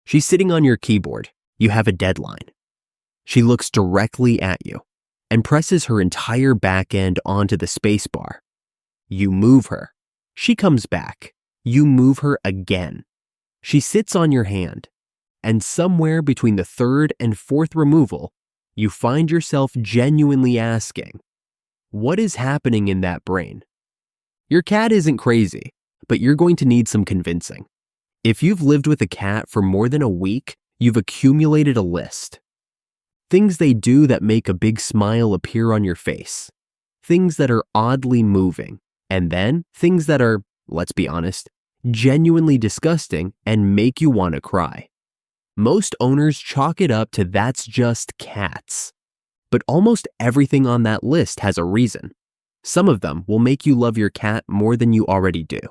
She's sitting on your keyboard. You have a deadline. She looks directly at you and presses her entire back end onto the spacebar. You move her. She comes back. You move her again. She sits on your hand, and somewhere between the third and fourth removal, you find yourself genuinely asking, what is happening in that brain? Your cat isn't crazy, but you're going to need some convincing. If you've lived with a cat for more than a week, you've accumulated a list. Things they do that make a big smile appear on your face. Things that are oddly moving. And then things that are, let's be honest, genuinely disgusting and make you want to cry. Most owners chalk it up to that's just cats. But almost everything on that list has a reason. Some of them will make you love your cat more than you already do.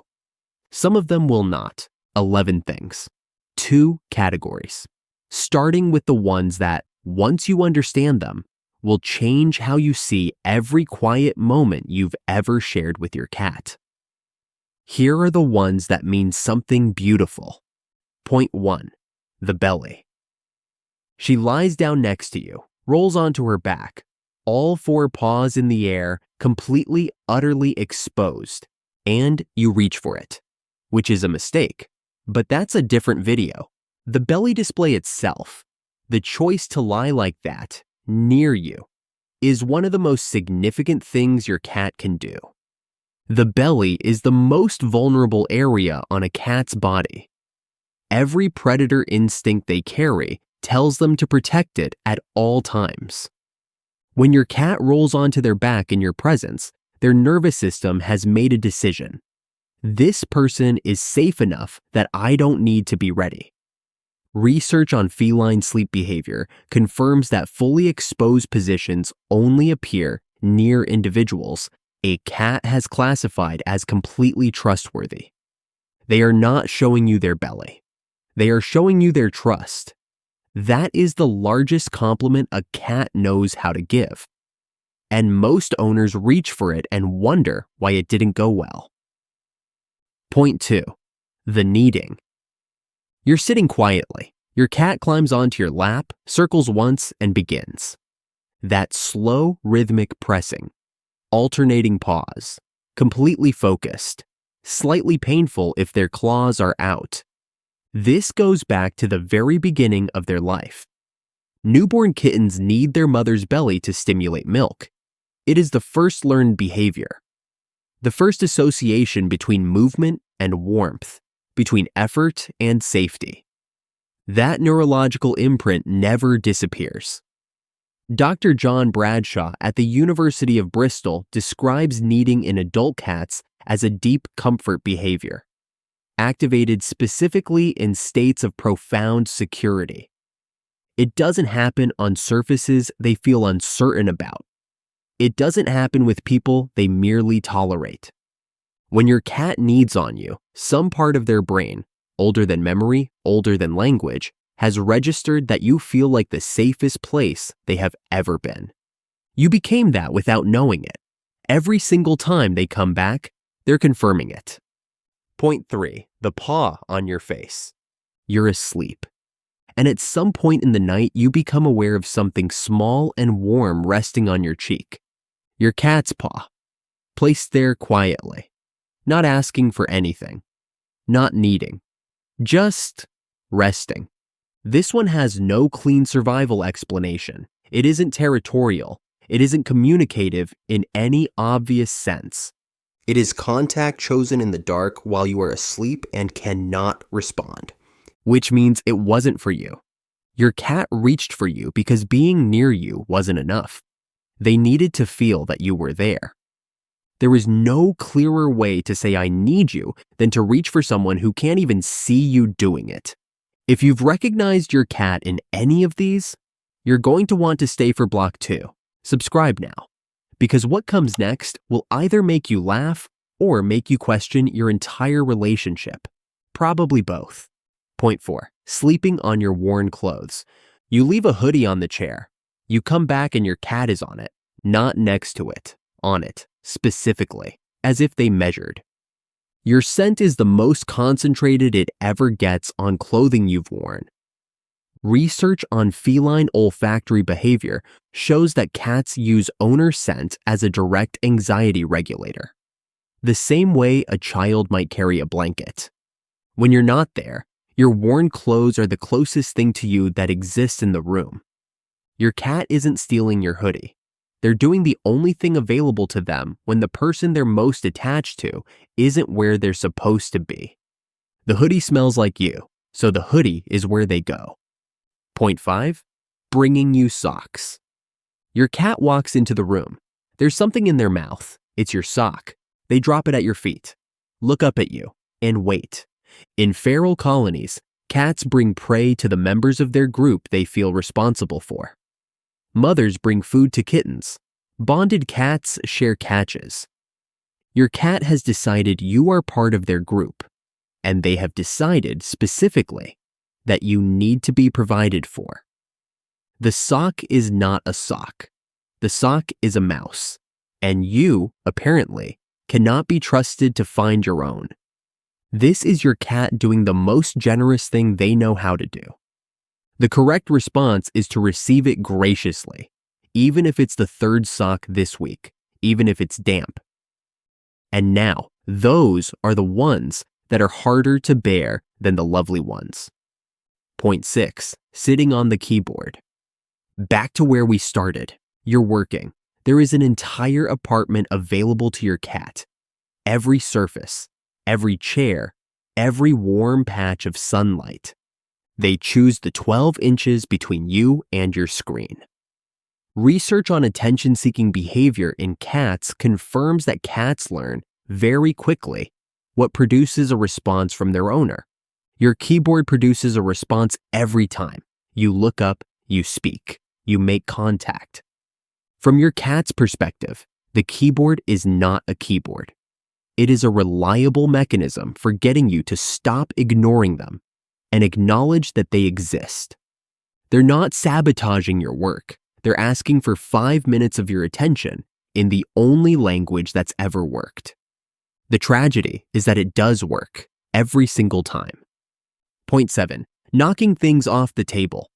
Some of them will not. 11 things. 2 categories. Starting with the ones that, once you understand them, will change how you see every quiet moment you've ever shared with your cat. Here are the ones that mean something beautiful. Point 1. The belly. She lies down next to you, rolls onto her back, all 4 paws in the air, completely, utterly exposed, and you reach for it, which is a mistake. But that's a different video. The belly display itself, the choice to lie like that, near you, is one of the most significant things your cat can do. The belly is the most vulnerable area on a cat's body. Every predator instinct they carry tells them to protect it at all times. When your cat rolls onto their back in your presence, their nervous system has made a decision. This person is safe enough that I don't need to be ready. Research on feline sleep behavior confirms that fully exposed positions only appear near individuals a cat has classified as completely trustworthy. They are not showing you their belly. They are showing you their trust. That is the largest compliment a cat knows how to give. And most owners reach for it and wonder why it didn't go well. Point 2. The kneading. You're sitting quietly. Your cat climbs onto your lap, circles once, and begins. That slow, rhythmic pressing. Alternating paws. Completely focused. Slightly painful if their claws are out. This goes back to the very beginning of their life. Newborn kittens need their mother's belly to stimulate milk. It is the first learned behavior. The first association between movement and warmth, between effort and safety. That neurological imprint never disappears. Dr. John Bradshaw at the University of Bristol describes kneading in adult cats as a deep comfort behavior, activated specifically in states of profound security. It doesn't happen on surfaces they feel uncertain about. It doesn't happen with people they merely tolerate. When your cat kneads on you, some part of their brain, older than memory, older than language, has registered that you feel like the safest place they have ever been. You became that without knowing it. Every single time they come back, they're confirming it. Point 3. The paw on your face. You're asleep. And at some point in the night, you become aware of something small and warm resting on your cheek. Your cat's paw, placed there quietly, not asking for anything, not needing, just resting. This one has no clean survival explanation. It isn't territorial. It isn't communicative in any obvious sense. It is contact chosen in the dark while you are asleep and cannot respond, which means it wasn't for you. Your cat reached for you because being near you wasn't enough. They needed to feel that you were there. There is no clearer way to say I need you than to reach for someone who can't even see you doing it. If you've recognized your cat in any of these, you're going to want to stay for block 2. Subscribe now, because what comes next will either make you laugh or make you question your entire relationship. Probably both. Point 4. Sleeping on your worn clothes. You leave a hoodie on the chair. You come back and your cat is on it, not next to it, on it, specifically, as if they measured. Your scent is the most concentrated it ever gets on clothing you've worn, Research on feline olfactory behavior shows that cats use owner scent as a direct anxiety regulator, the same way a child might carry a blanket. When you're not there, your worn clothes are the closest thing to you that exists in the room. Your cat isn't stealing your hoodie. They're doing the only thing available to them when the person they're most attached to isn't where they're supposed to be. The hoodie smells like you, so the hoodie is where they go. Point 5. Bringing you socks. Your cat walks into the room. There's something in their mouth. It's your sock. They drop it at your feet, look up at you, and wait. In feral colonies, cats bring prey to the members of their group they feel responsible for. Mothers bring food to kittens. Bonded cats share catches. Your cat has decided you are part of their group, and they have decided specifically that you need to be provided for. The sock is not a sock. The sock is a mouse, and you, apparently, cannot be trusted to find your own. This is your cat doing the most generous thing they know how to do. The correct response is to receive it graciously, even if it's the third sock this week, even if it's damp. And now, those are the ones that are harder to bear than the lovely ones. Point 6. Sitting on the keyboard. Back to where we started. You're working. There is an entire apartment available to your cat. Every surface, every chair, every warm patch of sunlight. They choose the 12 inches between you and your screen. Research on attention-seeking behavior in cats confirms that cats learn very quickly what produces a response from their owner. Your keyboard produces a response every time. You look up, you speak, you make contact. From your cat's perspective, the keyboard is not a keyboard. It is a reliable mechanism for getting you to stop ignoring them and acknowledge that they exist. They're not sabotaging your work. They're asking for 5 minutes of your attention in the only language that's ever worked. The tragedy is that it does work every single time. Point 7. Knocking things off the table.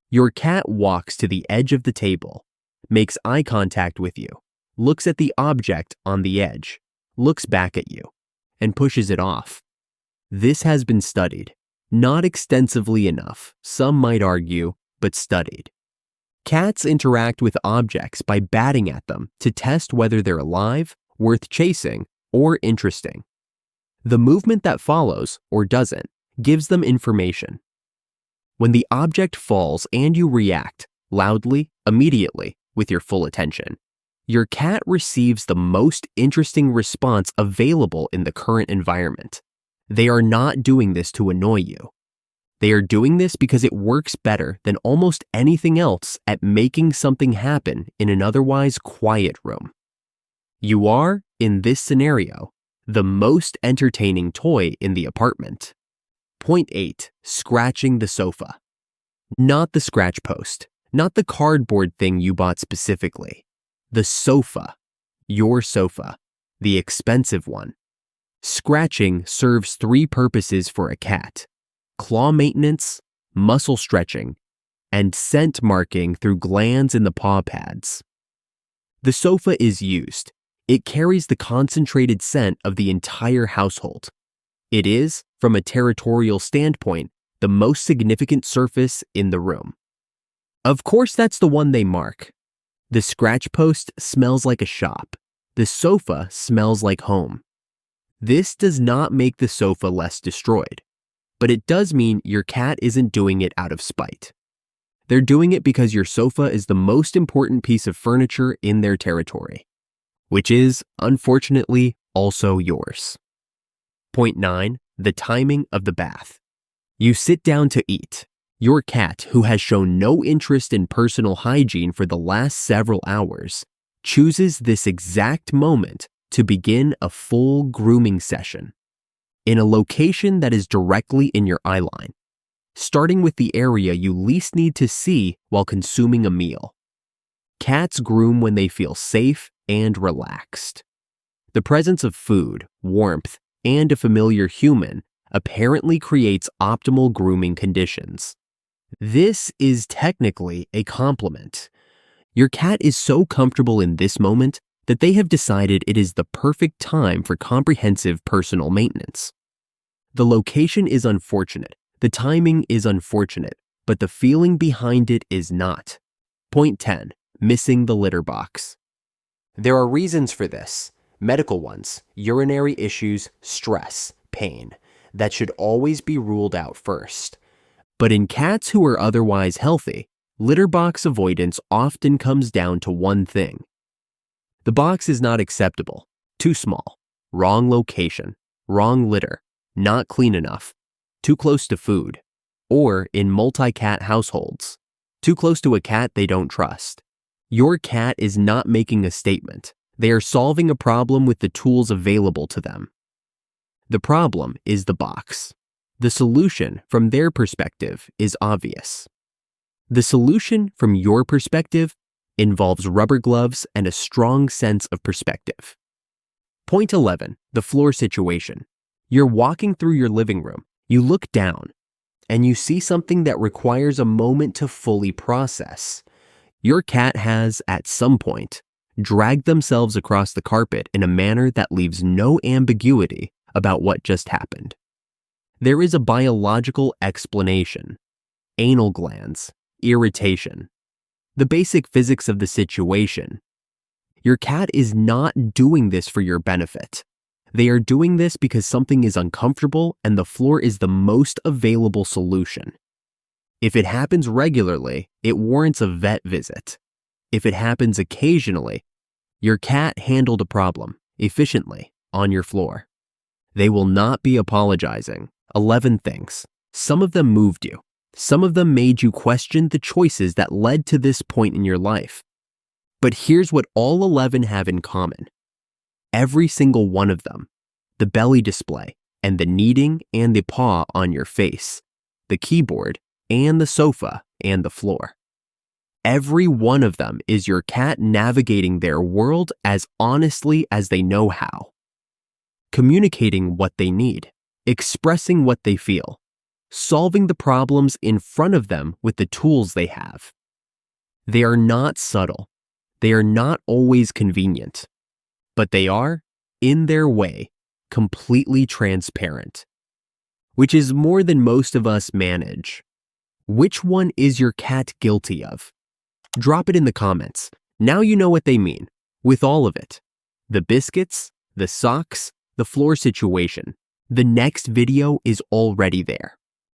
Your cat walks to the edge of the table, makes eye contact with you, looks at the object on the edge, looks back at you, and pushes it off. This has been studied. Not extensively enough, some might argue, but studied. Cats interact with objects by batting at them to test whether they're alive, worth chasing, or interesting. The movement that follows, or doesn't, gives them information. When the object falls and you react, loudly, immediately, with your full attention, your cat receives the most interesting response available in the current environment. They are not doing this to annoy you. They are doing this because it works better than almost anything else at making something happen in an otherwise quiet room. You are, in this scenario, the most entertaining toy in the apartment. Point 8. Scratching the sofa. Not the scratch post, not the cardboard thing you bought specifically. The sofa. Your sofa. The expensive one. Scratching serves 3 purposes for a cat: claw maintenance, muscle stretching, and scent marking through glands in the paw pads. The sofa is used. It carries the concentrated scent of the entire household. It is, from a territorial standpoint, the most significant surface in the room. Of course, that's the one they mark. The scratch post smells like a shop. The sofa smells like home. This does not make the sofa less destroyed, but it does mean your cat isn't doing it out of spite. They're doing it because your sofa is the most important piece of furniture in their territory, which is, unfortunately, also yours. Point 9. The timing of the bath. You sit down to eat. Your cat, who has shown no interest in personal hygiene for the last several hours, chooses this exact moment to begin a full grooming session in a location that is directly in your eye line, starting with the area you least need to see while consuming a meal. Cats groom when they feel safe and relaxed. The presence of food, warmth, and a familiar human apparently creates optimal grooming conditions. This is technically a compliment. Your cat is so comfortable in this moment that they have decided it is the perfect time for comprehensive personal maintenance. The location is unfortunate, the timing is unfortunate, but the feeling behind it is not. Point 10. Missing the litter box. There are reasons for this. Medical ones, urinary issues, stress, pain, that should always be ruled out first. But in cats who are otherwise healthy, litter box avoidance often comes down to one thing. The box is not acceptable, too small, wrong location, wrong litter, not clean enough, too close to food, or in multi-cat households, too close to a cat they don't trust. Your cat is not making a statement. They are solving a problem with the tools available to them. The problem is the box. The solution, from their perspective, is obvious. The solution, from your perspective, involves rubber gloves and a strong sense of perspective. Point 11. The floor situation. You're walking through your living room. You look down, and you see something that requires a moment to fully process. Your cat has, at some point, dragged themselves across the carpet in a manner that leaves no ambiguity about what just happened. There is a biological explanation. Anal glands, irritation. The basic physics of the situation. Your cat is not doing this for your benefit. They are doing this because something is uncomfortable and the floor is the most available solution. If it happens regularly, it warrants a vet visit. If it happens occasionally, your cat handled a problem efficiently on your floor. They will not be apologizing. 11 things. Some of them moved you. Some of them made you question the choices that led to this point in your life. But here's what all 11 have in common. Every single one of them, the belly display and the kneading and the paw on your face, the keyboard and the sofa and the floor. Every one of them is your cat navigating their world as honestly as they know how. Communicating what they need, expressing what they feel, solving the problems in front of them with the tools they have. They are not subtle. They are not always convenient. But they are, in their way, completely transparent. Which is more than most of us manage. Which one is your cat guilty of? Drop it in the comments. Now you know what they mean, with all of it. The biscuits, the socks, the floor situation. The next video is already there.